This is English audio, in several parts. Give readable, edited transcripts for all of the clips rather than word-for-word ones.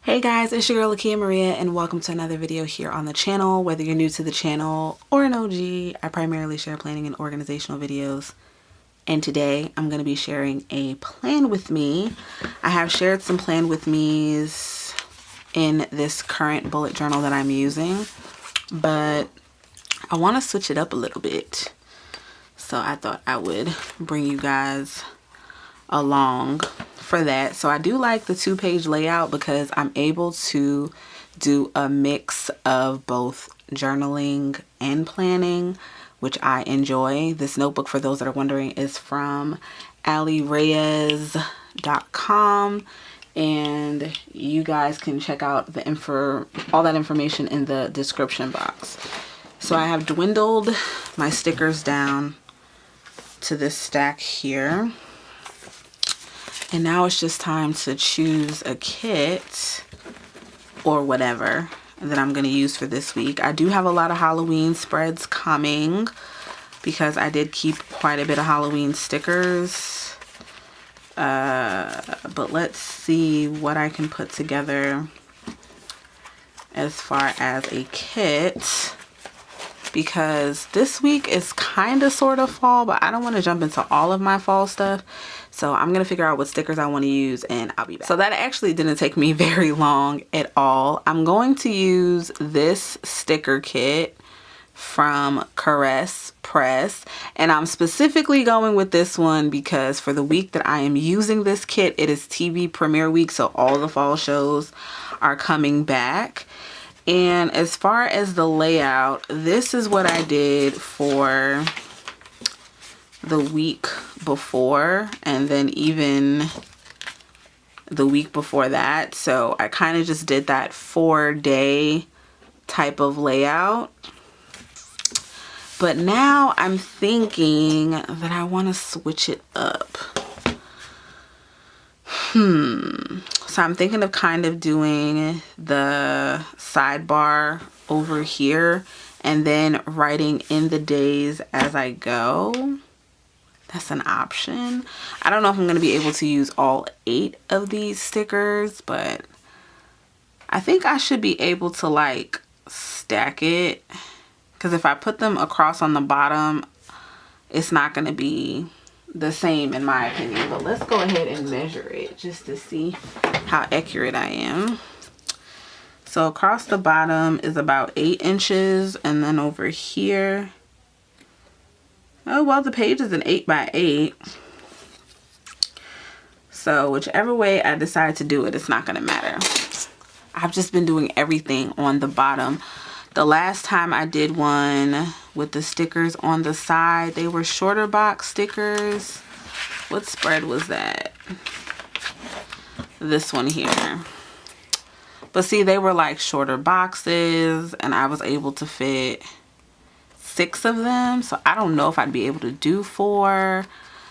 Hey guys, it's your girl Lakia Maria and welcome to another video here on the channel. Whether you're new to the channel or an OG, I primarily share planning and organizational videos. And today I'm going to be sharing a plan with me. I have shared some plan with me's in this current bullet journal that I'm using, but I want to switch it up a little bit. So I thought I would bring you guys along for that. So I do like the 2-page layout because I'm able to do a mix of both journaling and planning, which I enjoy. This notebook, for those that are wondering, is from alireyes.com, and you guys can check out the all that information in the description box. So I have dwindled my stickers down to this stack here. And now it's just time to choose a kit or whatever that I'm going to use for this week. I do have a lot of Halloween spreads coming because I did keep quite a bit of Halloween stickers. But let's see what I can put together as far as a kit, because this week is kind of sort of fall, but I don't want to jump into all of my fall stuff. So I'm going to figure out what stickers I want to use and I'll be back. So that actually didn't take me very long at all. I'm going to use this sticker kit from Caress Press, and I'm specifically going with this one because for the week that I am using this kit, it is TV premiere week, so all the fall shows are coming back. And as far as the layout, this is what I did for the week before and then even the week before that. So I kind of just did that 4-day type of layout. But now I'm thinking that I want to switch it up. So I'm thinking of kind of doing the sidebar over here and then writing in the days as I go. That's an option. I don't know if I'm going to be able to use all 8 of these stickers, but I think I should be able to like stack it, because if I put them across on the bottom, it's not going to be the same in my opinion. But let's go ahead and measure it just to see how accurate I am. So across the bottom is about 8 inches, and then over here, oh well, the page is an 8x8. So whichever way I decide to do it, it's not going to matter. I've just been doing everything on the bottom. The last time I did one with the stickers on the side, they were shorter box stickers. What spread was that? This one here. But see, they were like shorter boxes and I was able to fit 6 of them. So I don't know if I'd be able to do 4.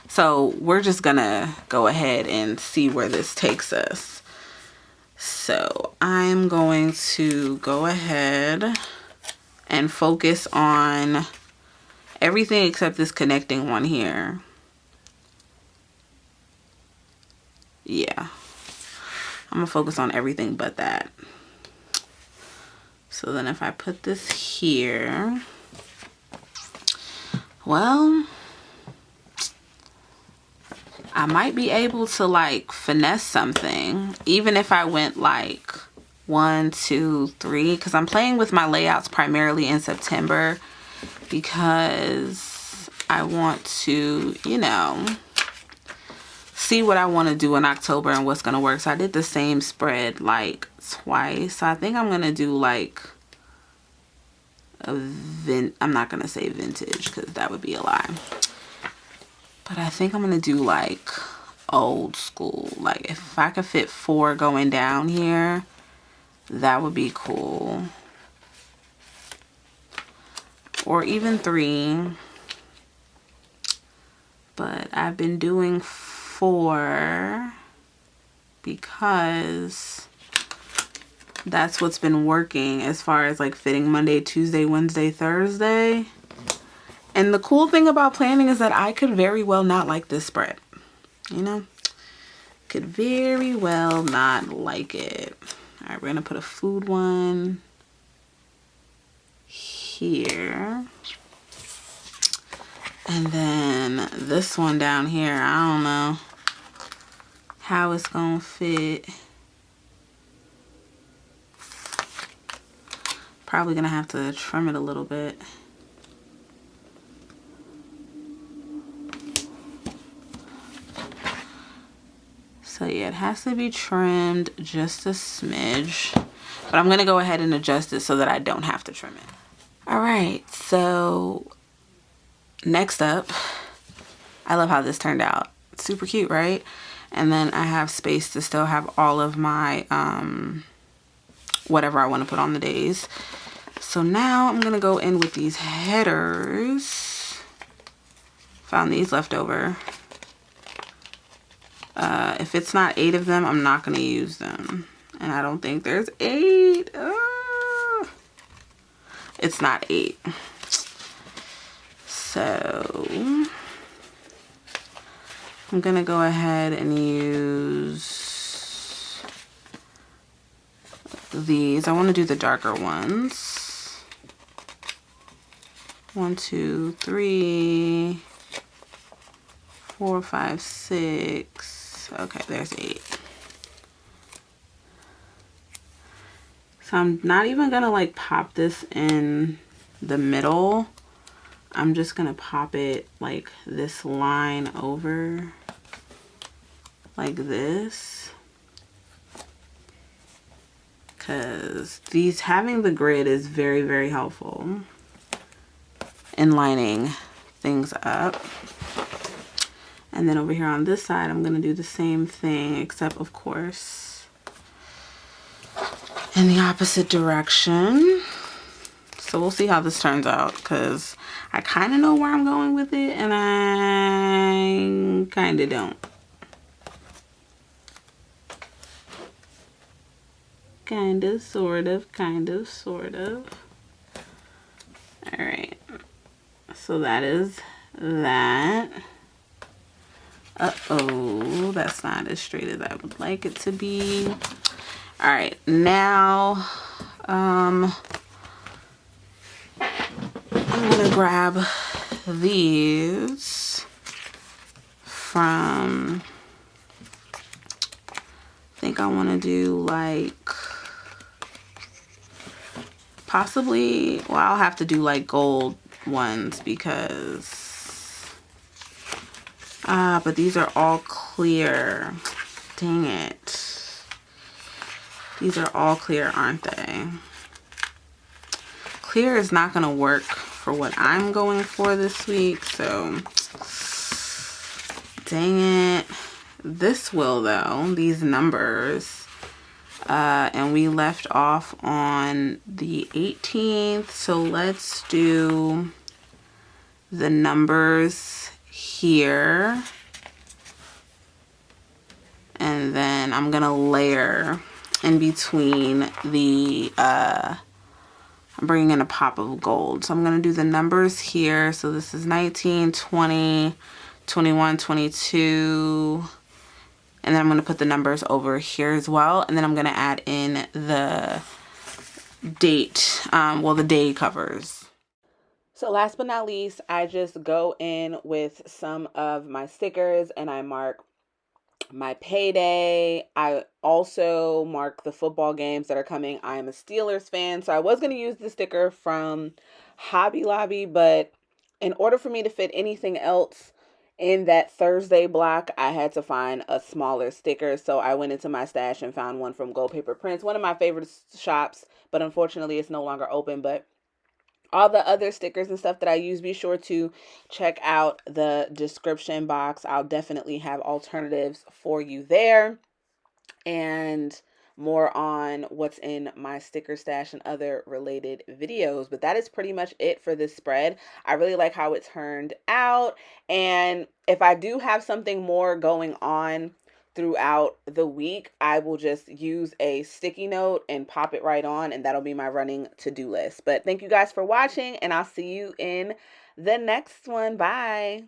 So we're just gonna go ahead and see where this takes us. So I'm going to go ahead and focus on everything except this connecting one here. Yeah, I'm gonna focus on everything but that. So then if I put this here, well, I might be able to like finesse something, even if I went like 1, 2, 3, because I'm playing with my layouts primarily in September because I want to, you know, see what I want to do in October and what's going to work. So I did the same spread like twice. So I think I'm going to do like I'm not going to say vintage because that would be a lie. But I think I'm going to do like old school. Like if I could fit 4 going down here, that would be cool. Or even 3. But I've been doing 4 because that's what's been working as far as like fitting Monday, Tuesday, Wednesday, Thursday. And the cool thing about planning is that I could very well not like this spread. You know? Could very well not like it. All right, we're gonna put a food one here. And then this one down here, I don't know how it's gonna fit. Probably gonna have to trim it a little bit. So yeah, it has to be trimmed just a smidge, but I'm gonna go ahead and adjust it so that I don't have to trim it. All right, so next up, I love how this turned out. It's super cute, right? And then I have space to still have all of my whatever I want to put on the days. So now I'm gonna go in with these headers. Found these left over. If it's not 8 of them, I'm not gonna use them. And I don't think there's 8. It's not 8. So I'm gonna go ahead and use these. I want to do the darker ones. 1, 2, 3, 4, 5, 6. Okay, there's 8. So I'm not even gonna like pop this in the middle. I'm just gonna pop it like this line over, like this. Because having the grid is very, very helpful in lining things up. And then over here on this side, I'm gonna do the same thing, except of course, in the opposite direction. So we'll see how this turns out, because I kind of know where I'm going with it, and I kind of don't. Kind of, sort of, kind of, sort of. All right. So that is that. Uh-oh, that's not as straight as I would like it to be. All right, now I'm gonna grab these from, I think I want to do like possibly, well, I'll have to do like gold ones because but these are all clear. Dang it. These are all clear, aren't they? Clear is not gonna work for what I'm going for this week, so dang it. This will though, these numbers. And we left off on the 18th, so let's do the numbers here. And then I'm gonna layer in between the, I'm bringing in a pop of gold. So I'm gonna do the numbers here. So this is 19, 20, 21, 22. And then I'm gonna put the numbers over here as well. And then I'm gonna add in the date, well, the day covers. So last but not least, I just go in with some of my stickers and I mark my payday. I also mark the football games that are coming. I am a Steelers fan, so I was going to use the sticker from Hobby Lobby, but in order for me to fit anything else in that Thursday block, I had to find a smaller sticker. So I went into my stash and found one from Gold Paper Prints, one of my favorite shops, but unfortunately it's no longer open. But all the other stickers and stuff that I use, be sure to check out the description box. I'll definitely have alternatives for you there, and more on what's in my sticker stash and other related videos. But that is pretty much it for this spread. I really like how it turned out, and if I do have something more going on throughout the week, I will just use a sticky note and pop it right on, and that'll be my running to-do list. But thank you guys for watching, and I'll see you in the next one. Bye.